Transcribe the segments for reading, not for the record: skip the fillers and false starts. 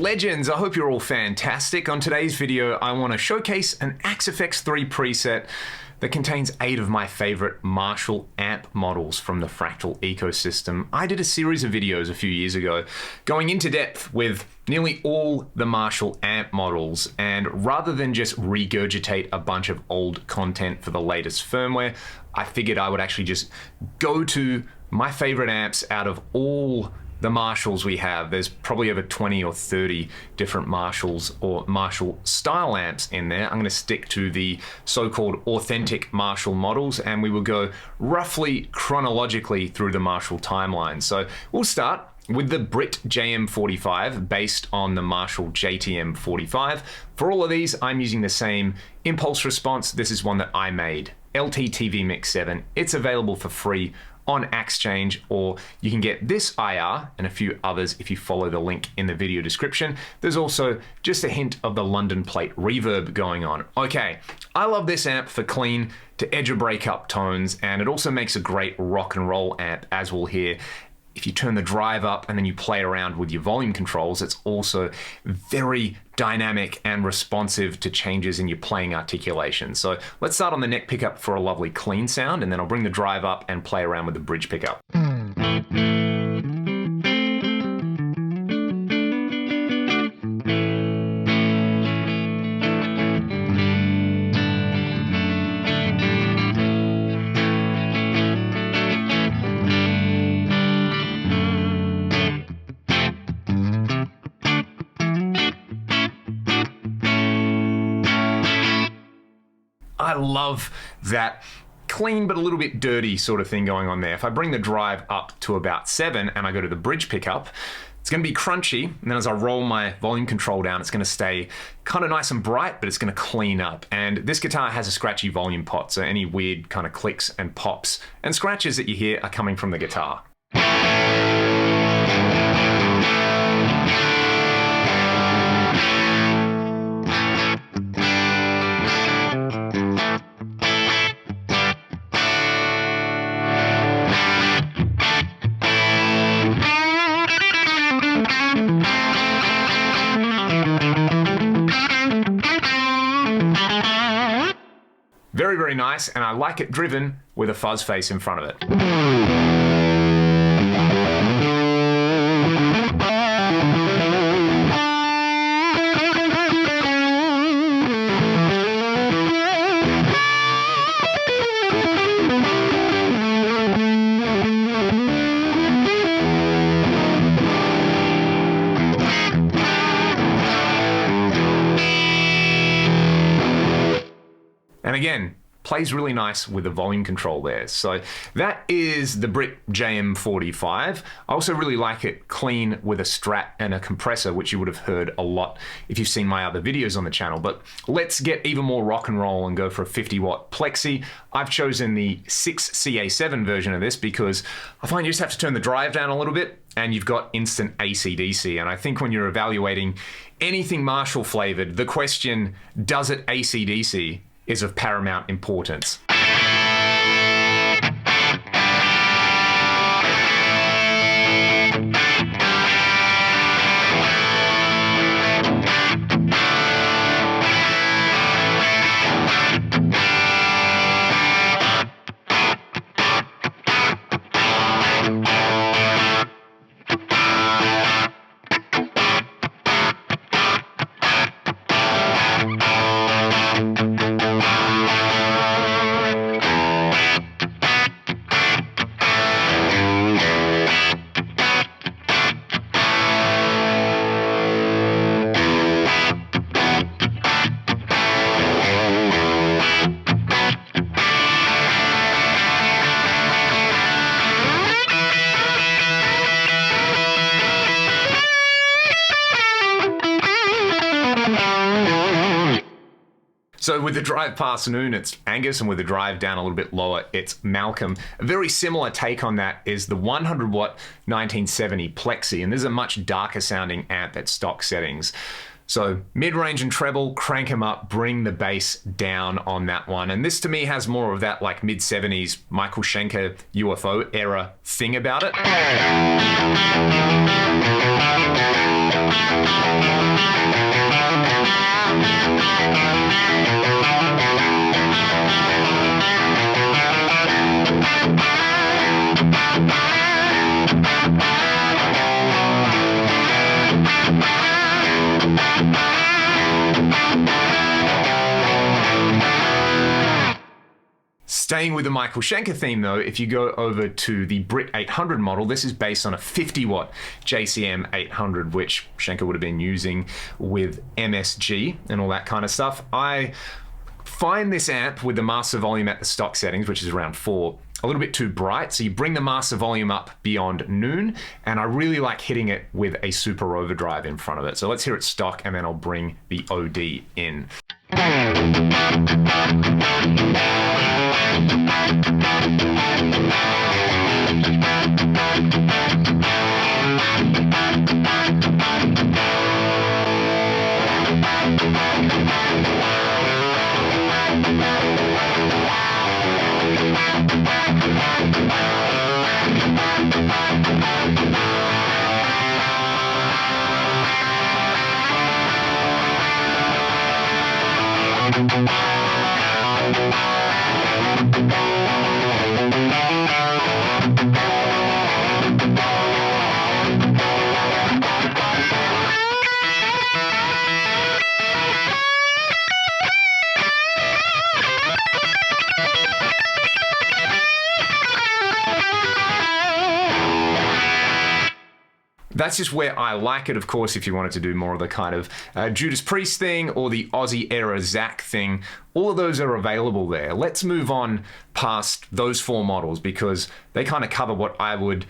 Legends, I hope you're all fantastic. On today's video, I want to showcase an Axe FX3 preset that contains 8 of my favorite Marshall amp models from the Fractal ecosystem. I did a series of videos a few years ago going into depth with nearly all the Marshall amp models, and rather than just regurgitate a bunch of old content for the latest firmware, I figured I would actually just go to my favorite amps out of all the Marshalls we have. There's probably over 20 or 30 different Marshalls or Marshall style amps in there. I'm going to stick to the so-called authentic Marshall models, and we will go roughly chronologically through the Marshall timeline. So we'll start with the Brit JM45 based on the Marshall JTM45. For all of these, I'm using the same impulse response. This is one that I made, LTTV Mix 7. It's available for free on AxeChange, or you can get this IR and a few others if you follow the link in the video description. There's also just a hint of the London plate reverb going on. Okay, I love this amp for clean to edge or break up tones, and it also makes a great rock and roll amp, as we'll hear. If you turn the drive up and then you play around with your volume controls, it's also very dynamic and responsive to changes in your playing articulation. So let's start on the neck pickup for a lovely clean sound, and then I'll bring the drive up and play around with the bridge pickup. I love that clean but a little bit dirty sort of thing going on there. If I bring the drive up to about 7 and I go to the bridge pickup, it's going to be crunchy, and then as I roll my volume control down, it's going to stay kind of nice and bright, but it's going to clean up. And this guitar has a scratchy volume pot, so any weird kind of clicks and pops and scratches that you hear are coming from the guitar. Very, very nice, and I like it driven with a fuzz face in front of it. And again, plays really nice with the volume control there. So that is the Brit JM45. I also really like it clean with a Strat and a compressor, which you would have heard a lot if you've seen my other videos on the channel. But let's get even more rock and roll and go for a 50-watt plexi. I've chosen the 6CA7 version of this because I find you just have to turn the drive down a little bit and you've got instant AC/DC. And I think when you're evaluating anything Marshall flavored, the question, does it AC/DC, is of paramount importance. So with the drive past noon, it's Angus, and with the drive down a little bit lower, it's Malcolm. A very similar take on that is the 100 watt 1970 Plexi, and this is a much darker sounding amp at stock settings. So mid-range and treble, crank them up, bring the bass down on that one. And this to me has more of that like mid-70s Michael Schenker UFO era thing about it. Staying with the Michael Schenker theme though, if you go over to the Brit 800 model, this is based on a 50 watt JCM 800, which Schenker would have been using with MSG and all that kind of stuff. I find this amp with the master volume at the stock settings, which is around 4, a little bit too bright. So you bring the master volume up beyond noon, and I really like hitting it with a super overdrive in front of it. So let's hear it stock, and then I'll bring the OD in. That's just where I like it. Of course, if you wanted to do more of the kind of Judas Priest thing or the Aussie era Zach thing, all of those are available there. Let's move on past those 4 models because they kind of cover what I would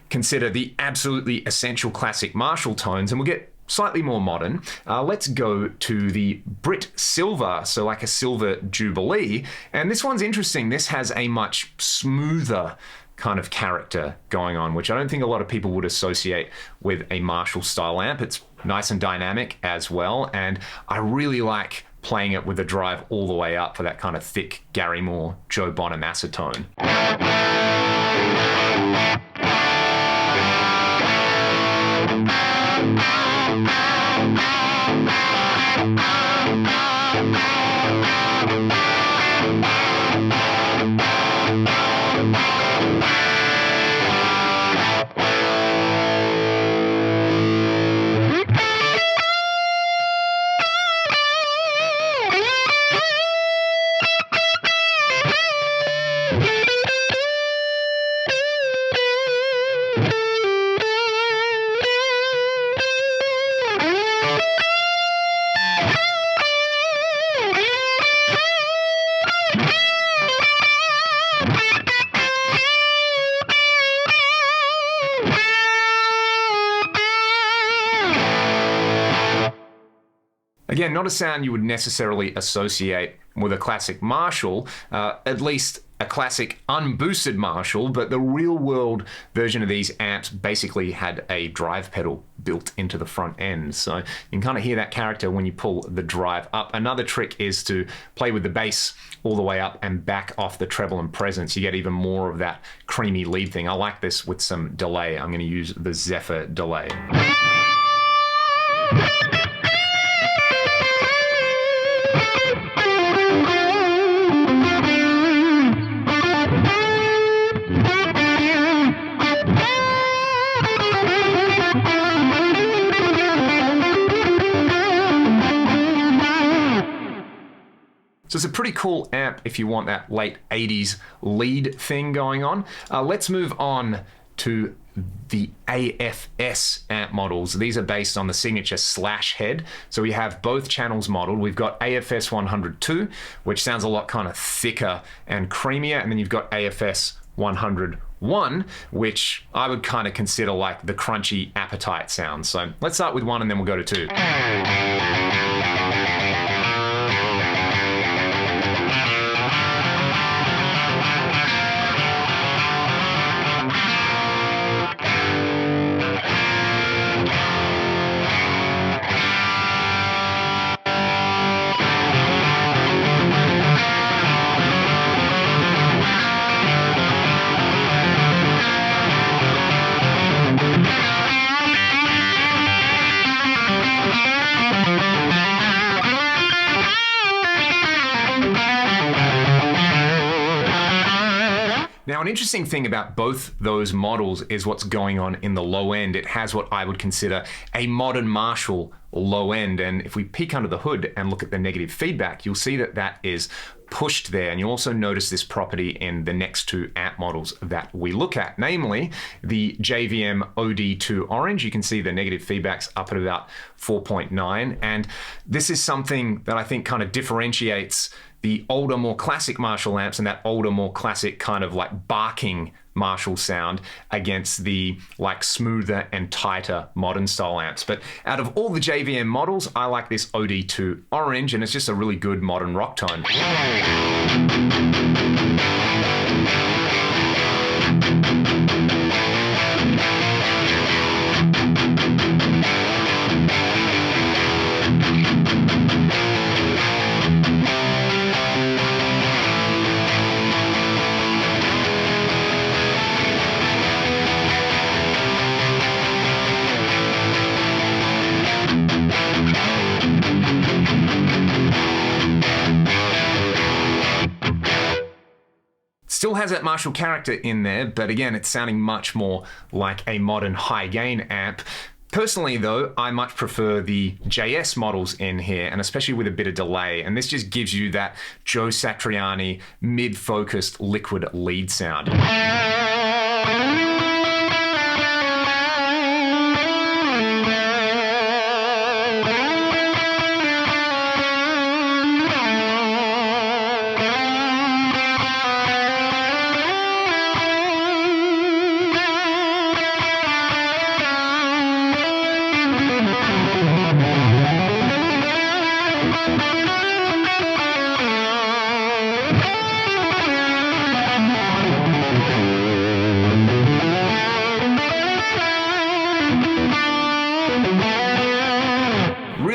consider the absolutely essential classic Marshall tones, and we'll get slightly more modern. Let's go to the Brit Silva, so like a Silver Jubilee, and this one's interesting. This has a much smoother kind of character going on, which I don't think a lot of people would associate with a Marshall style amp. It's nice and dynamic as well, and I really like playing it with the drive all the way up for that kind of thick Gary Moore, Joe Bonamassa tone. Again, not a sound you would necessarily associate with a classic Marshall, at least a classic unboosted Marshall, but the real world version of these amps basically had a drive pedal built into the front end. So you can kind of hear that character when you pull the drive up. Another trick is to play with the bass all the way up and back off the treble and presence. You get even more of that creamy lead thing. I like this with some delay. I'm going to use the Zephyr delay. So it's a pretty cool amp if you want that late 80s lead thing going on. Let's move on to the AFS amp models. These are based on the signature slash head. So we have both channels modeled. We've got AFS 102, which sounds a lot kind of thicker and creamier. And then you've got AFS 101, which I would kind of consider like the crunchy appetite sound. So let's start with 1 and then we'll go to 2. Now, an interesting thing about both those models is what's going on in the low end. It has what I would consider a modern Marshall low end. And if we peek under the hood and look at the negative feedback, you'll see that that is pushed there. And you'll also notice this property in the next two amp models that we look at, namely the JVM OD2 Orange. You can see the negative feedback's up at about 4.9. And this is something that I think kind of differentiates the older, more classic Marshall amps and that older, more classic kind of like barking Marshall sound against the like smoother and tighter modern style amps. But out of all the JVM models, I like this OD2 Orange, and it's just a really good modern rock tone. Still has that Marshall character in there, but again, it's sounding much more like a modern high gain amp. Personally though, I much prefer the JS models in here, and especially with a bit of delay. And this just gives you that Joe Satriani mid-focused liquid lead sound.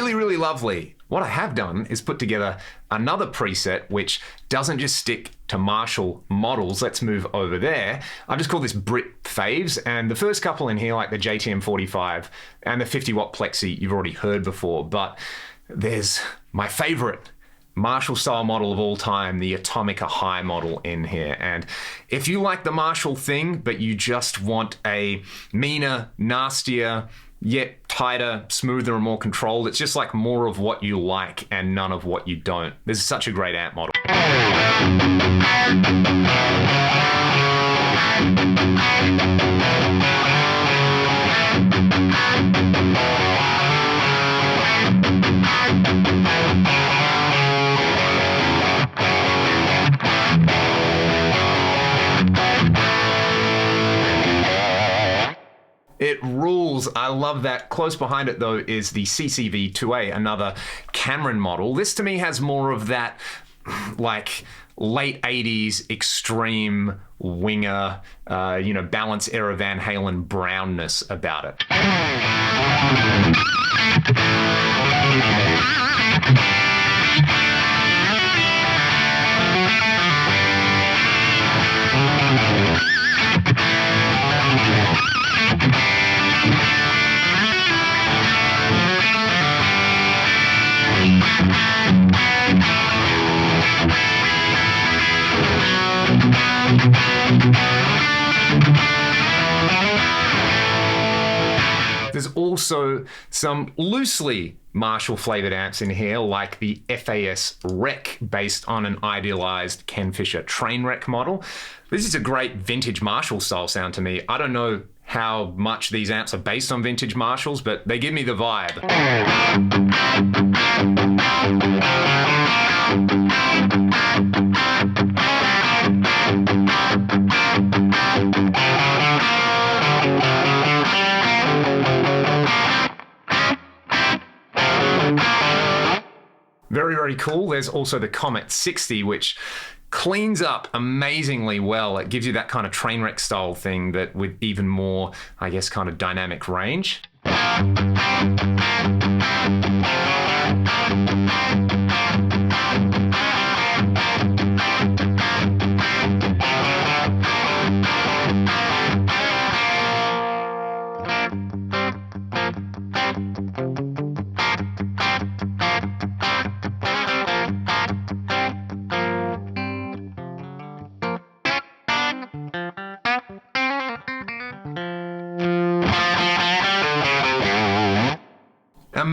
Really lovely. What I have done is put together another preset which doesn't just stick to Marshall models. Let's move over there. I've just called this Brit Faves, and the first couple in here, like the JTM45 and the 50 watt plexi, you've already heard before, but there's my favorite Marshall style model of all time, the Atomica High model in here. And if you like the Marshall thing, but you just want a meaner, nastier, yet tighter, smoother, and more controlled, it's just like more of what you like and none of what you don't. This is such a great amp model. It rules. I love that. Close behind it though is the CCV2A, another Cameron model. This to me has more of that like late 80s extreme winger, balance era Van Halen brownness about it. There's also some loosely Marshall flavored amps in here, like the FAS Rec, based on an idealized Ken Fisher Trainwreck model. This is a great vintage Marshall style sound to me. I don't know how much these amps are based on vintage Marshalls, but they give me the vibe. Very, very cool. There's also the Comet 60, which cleans up amazingly well. It gives you that kind of Trainwreck style thing, but with even more, I guess, kind of dynamic range.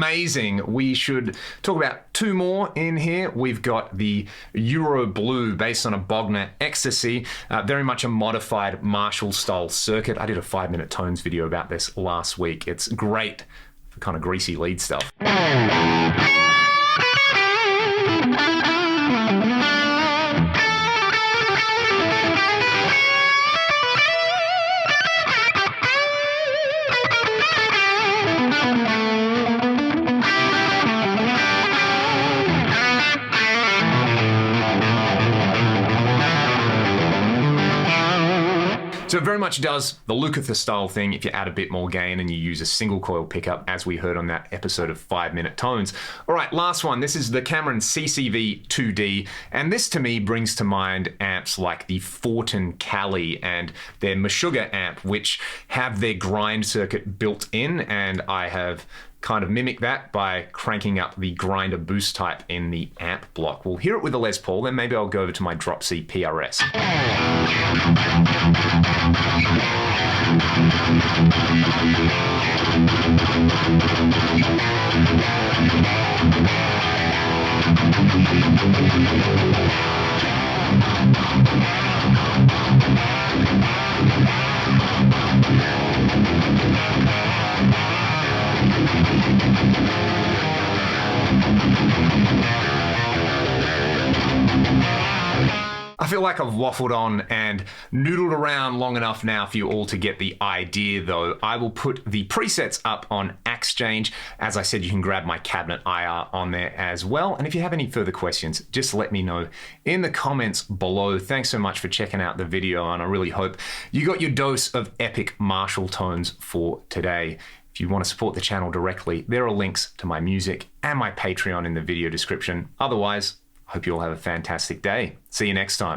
amazing. We should talk about two more in here. We've got the Euro Blue based on a Bogner Ecstasy, very much a modified Marshall style circuit. I did a 5-minute tones video about this last week. It's great for kind of greasy lead stuff. So it very much does the Lukather style thing if you add a bit more gain and you use a single coil pickup, as we heard on that episode of 5-minute tones. All right, last one. This is the Cameron CCV 2D, and this to me brings to mind amps like the Fortin Cali and their Meshuggah amp, which have their grind circuit built in, and I have kind of mimic that by cranking up the grinder boost type in the amp block. We'll hear it with the Les Paul, then maybe I'll go over to my Drop C PRS. I feel like I've waffled on and noodled around long enough now for you all to get the idea, though. I will put the presets up on Exchange. As I said, you can grab my cabinet IR on there as well. And if you have any further questions, just let me know in the comments below. Thanks so much for checking out the video, and I really hope you got your dose of epic Marshall tones for today. If you want to support the channel directly, there are links to my music and my Patreon in the video description. Otherwise, I hope you all have a fantastic day. See you next time.